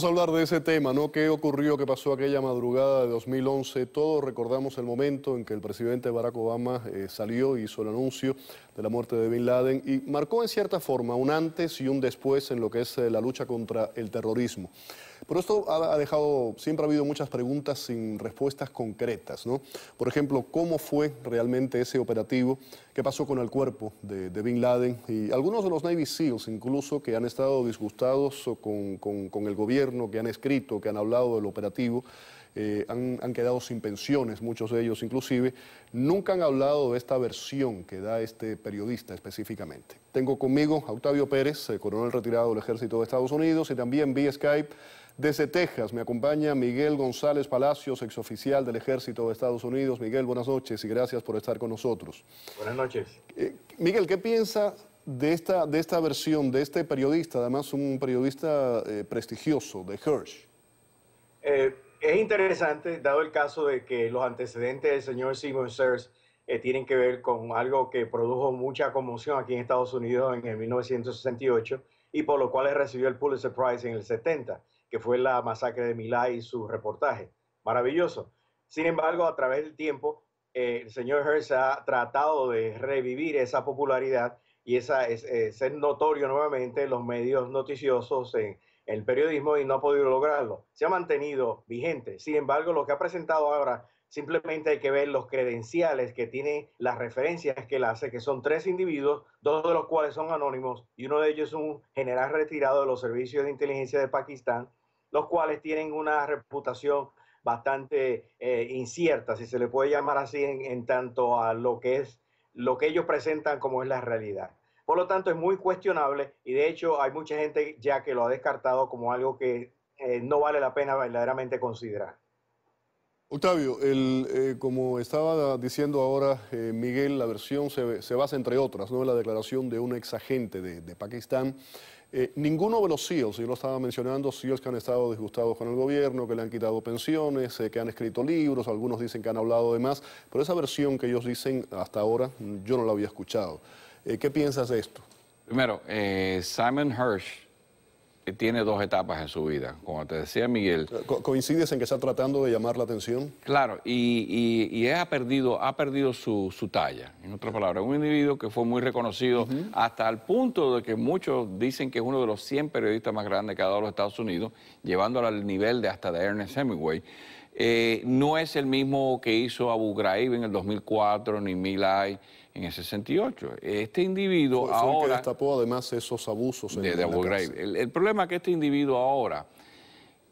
Vamos a hablar de ese tema, ¿no? ¿Qué ocurrió, qué pasó aquella madrugada de 2011? Todos recordamos el momento en que el presidente Barack Obama salió y hizo el anuncio de la muerte de Bin Laden y marcó en cierta forma un antes y un después en lo que es la lucha contra el terrorismo. Pero esto ha dejado, siempre ha habido muchas preguntas sin respuestas concretas, ¿no? Por ejemplo, ¿cómo fue realmente ese operativo? ¿Qué pasó con el cuerpo de Bin Laden? Y algunos de los Navy SEALs incluso que han estado disgustados con el gobierno, que han escrito, que han hablado del operativo, han quedado sin pensiones, muchos de ellos inclusive, nunca han hablado de esta versión que da este periodista específicamente. Tengo conmigo a Octavio Pérez, coronel retirado del Ejército de Estados Unidos, y también vía Skype desde Texas me acompaña Miguel González Palacios, exoficial del Ejército de Estados Unidos. Miguel, buenas noches y gracias por estar con nosotros. Buenas noches. Miguel, ¿qué piensa de esta versión, de este periodista, además un periodista prestigioso, de Hersh? Es interesante, dado el caso de que los antecedentes del señor Simon Serres tienen que ver con algo que produjo mucha conmoción aquí en Estados Unidos en el 1968 y por lo cual recibió el Pulitzer Prize en el 70, que fue la masacre de My Lai y su reportaje. Maravilloso. Sin embargo, a través del tiempo, el señor Hersh ha tratado de revivir esa popularidad y ser notorio nuevamente en los medios noticiosos, en el periodismo, y no ha podido lograrlo. Se ha mantenido vigente. Sin embargo, lo que ha presentado ahora, simplemente hay que ver los credenciales que tiene, las referencias que él hace, que son 3 individuos, 2 de los cuales son anónimos, y uno de ellos es un general retirado de los servicios de inteligencia de Pakistán, los cuales tienen una reputación bastante incierta, si se le puede llamar así, en tanto a lo que ellos presentan como es la realidad. Por lo tanto, es muy cuestionable y de hecho hay mucha gente ya que lo ha descartado como algo que no vale la pena verdaderamente considerar. Octavio, como estaba diciendo ahora Miguel, la versión se basa, entre otras, ¿no?, en la declaración de un exagente de Pakistán. Ninguno de los SEALs, yo lo estaba mencionando, SEALs que han estado disgustados con el gobierno, que le han quitado pensiones, que han escrito libros, algunos dicen que han hablado de más, pero esa versión que ellos dicen hasta ahora yo no la había escuchado. ¿Qué piensas de esto? Primero, Simon Hersh tiene 2 etapas en su vida. Como te decía Miguel. ¿Coincides en que está tratando de llamar la atención? Claro, y ha perdido su talla. En otras palabras, un individuo que fue muy reconocido hasta el punto de que muchos dicen que es uno de los 100 periodistas más grandes que ha dado los Estados Unidos, llevándolo al nivel de hasta de Ernest Hemingway. No es el mismo que hizo Abu Ghraib en el 2004, ni My Lai en el 68. Este individuo fue ahora... el que destapó además esos abusos de Abu Ghraib. El problema es que este individuo ahora,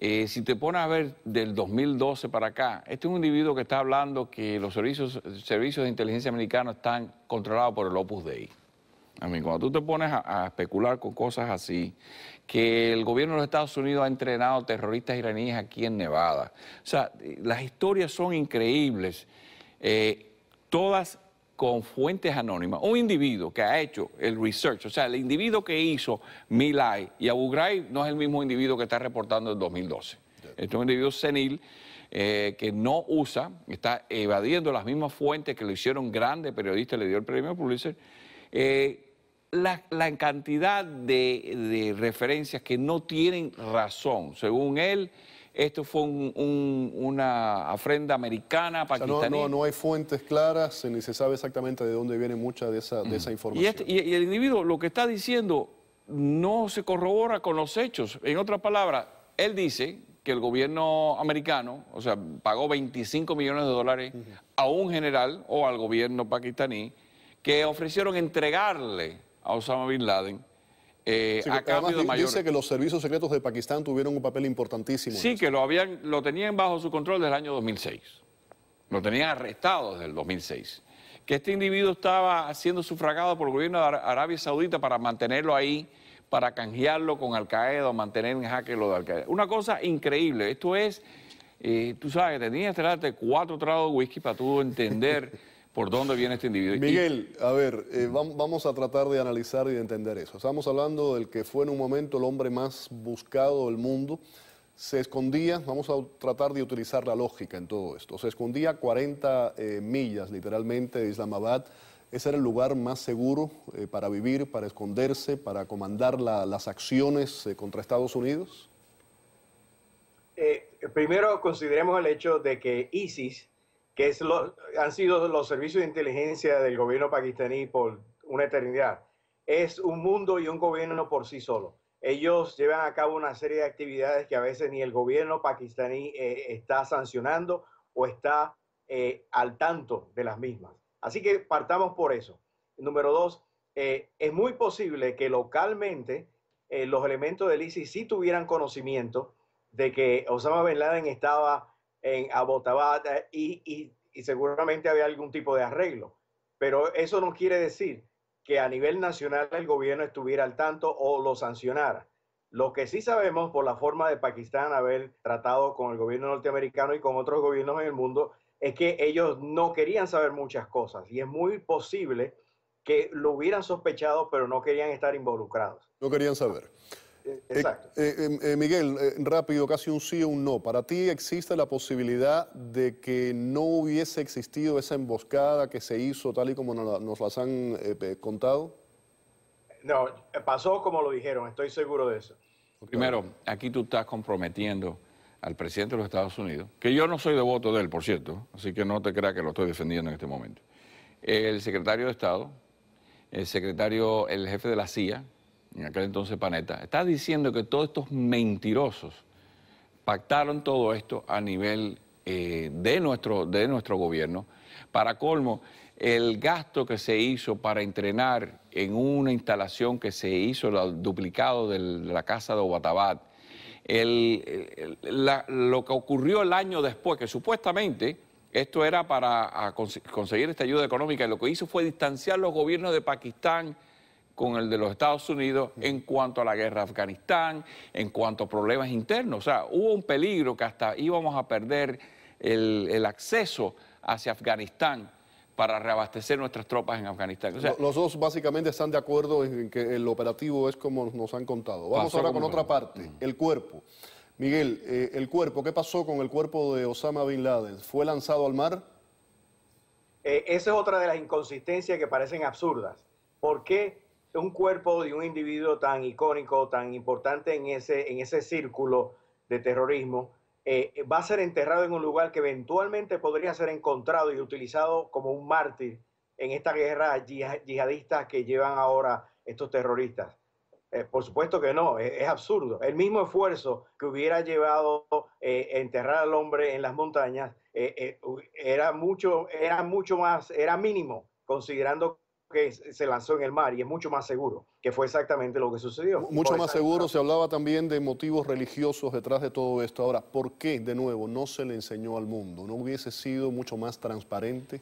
si te pones a ver del 2012 para acá, este es un individuo que está hablando que los servicios de inteligencia americanos están controlados por el Opus Dei. Cuando tú te pones a especular con cosas así, que el gobierno de los Estados Unidos ha entrenado terroristas iraníes aquí en Nevada. O sea, las historias son increíbles, todas con fuentes anónimas. Un individuo que ha hecho el research, o sea, el individuo que hizo My Lai y Abu Ghraib no es el mismo individuo que está reportando en 2012. Este es un individuo senil que no usa, está evadiendo las mismas fuentes que lo hicieron grande periodista, le dio el premio Pulitzer. La cantidad de referencias que no tienen razón. Según él, esto fue una ofrenda americana, pakistaní. O sea, no hay fuentes claras, ni se sabe exactamente de dónde viene mucha de esa información. Y el individuo lo que está diciendo no se corrobora con los hechos. En otras palabras, él dice que el gobierno americano, o sea, pagó 25 millones de dólares a un general o al gobierno pakistaní que ofrecieron entregarle a Osama Bin Laden a cambio de mayor... Dice que los servicios secretos de Pakistán tuvieron un papel importantísimo. Sí, que lo tenían bajo su control desde el año 2006. Lo tenían arrestado desde el 2006. Que este individuo estaba siendo sufragado por el gobierno de Arabia Saudita para mantenerlo ahí, para canjearlo con Al-Qaeda o mantener en jaque lo de Al-Qaeda. Una cosa increíble. Esto es, tú sabes, tenías que darte 4 tragos de whisky para tú entender por dónde viene este individuo. Miguel, a ver, vamos a tratar de analizar y de entender eso. Estamos hablando del que fue en un momento el hombre más buscado del mundo. Se escondía, vamos a tratar de utilizar la lógica en todo esto, se escondía a 40 millas literalmente de Islamabad. Ese era el lugar más seguro para vivir, para esconderse, para comandar las acciones contra Estados Unidos. Primero consideremos el hecho de que ISIS, que han sido los servicios de inteligencia del gobierno pakistaní por una eternidad, es un mundo y un gobierno por sí solo. Ellos llevan a cabo una serie de actividades que a veces ni el gobierno pakistaní está sancionando o está al tanto de las mismas. Así que partamos por eso. Número dos, es muy posible que localmente los elementos del ISIS sí tuvieran conocimiento de que Osama Bin Laden estaba en Abbottabad y seguramente había algún tipo de arreglo. Pero eso no quiere decir que a nivel nacional el gobierno estuviera al tanto o lo sancionara. Lo que sí sabemos por la forma de Pakistán haber tratado con el gobierno norteamericano y con otros gobiernos en el mundo es que ellos no querían saber muchas cosas y es muy posible que lo hubieran sospechado pero no querían estar involucrados. No querían saber. Exacto. Miguel, rápido, casi un sí o un no. ¿Para ti existe la posibilidad de que no hubiese existido esa emboscada que se hizo tal y como nos las han contado? No, pasó como lo dijeron, estoy seguro de eso. Primero, aquí tú estás comprometiendo al presidente de los Estados Unidos, que yo no soy devoto de él, por cierto, así que no te creas que lo estoy defendiendo en este momento. El secretario de Estado, el jefe de la CIA, en aquel entonces Panetta, está diciendo que todos estos mentirosos pactaron todo esto a nivel de nuestro gobierno. Para colmo, el gasto que se hizo para entrenar en una instalación que se hizo, el duplicado de la casa de Abbottabad, lo que ocurrió el año después, que supuestamente esto era para conseguir esta ayuda económica, y lo que hizo fue distanciar los gobiernos de Pakistán con el de los Estados Unidos en cuanto a la guerra de Afganistán, en cuanto a problemas internos. O sea, hubo un peligro que hasta íbamos a perder el acceso hacia Afganistán para reabastecer nuestras tropas en Afganistán. O sea, los dos básicamente están de acuerdo en que el operativo es como nos han contado. Vamos ahora con otra parte, el cuerpo. Miguel, el cuerpo, ¿qué pasó con el cuerpo de Osama Bin Laden? ¿Fue lanzado al mar? Esa es otra de las inconsistencias que parecen absurdas. ¿Por qué un cuerpo de un individuo tan icónico, tan importante en ese círculo de terrorismo, va a ser enterrado en un lugar que eventualmente podría ser encontrado y utilizado como un mártir en esta guerra yihadista que llevan ahora estos terroristas? Por supuesto que no, es absurdo. El mismo esfuerzo que hubiera llevado enterrar al hombre en las montañas era mínimo, considerando que se lanzó en el mar, y es mucho más seguro, que fue exactamente lo que sucedió. Mucho más seguro. Se hablaba también de motivos religiosos detrás de todo esto. Ahora, ¿por qué, de nuevo, no se le enseñó al mundo? ¿No hubiese sido mucho más transparente?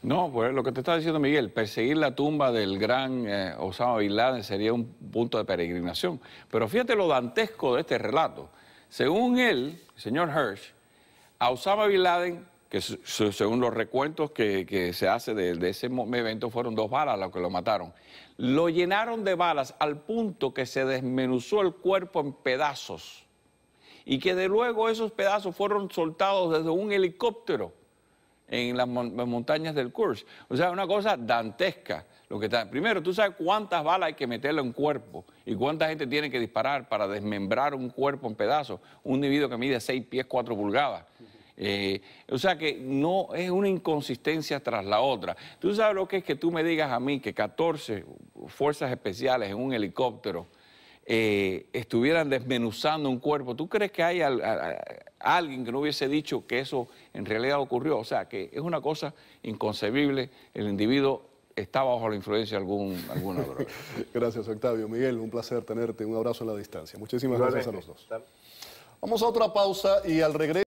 No, pues lo que te está diciendo Miguel, perseguir la tumba del gran Osama Bin Laden sería un punto de peregrinación. Pero fíjate lo dantesco de este relato. Según él, el señor Hersh, a Osama Bin Laden, que según los recuentos que se hace de ese evento, fueron 2 balas las que lo mataron. Lo llenaron de balas al punto que se desmenuzó el cuerpo en pedazos y que de luego esos pedazos fueron soltados desde un helicóptero en las montañas del Kursk. O sea, una cosa dantesca. Primero, tú sabes cuántas balas hay que meterle a un cuerpo y cuánta gente tiene que disparar para desmembrar un cuerpo en pedazos. Un individuo que mide 6 pies 4 pulgadas. O sea que no es una inconsistencia tras la otra. Tú sabes lo que es que tú me digas a mí que 14 fuerzas especiales en un helicóptero estuvieran desmenuzando un cuerpo. ¿Tú crees que hay alguien que no hubiese dicho que eso en realidad ocurrió? O sea que es una cosa inconcebible. El individuo está bajo la influencia de alguna droga. Gracias, Octavio. Miguel, un placer tenerte. Un abrazo en la distancia. Muchísimas gracias a los dos. Vamos a otra pausa y al regreso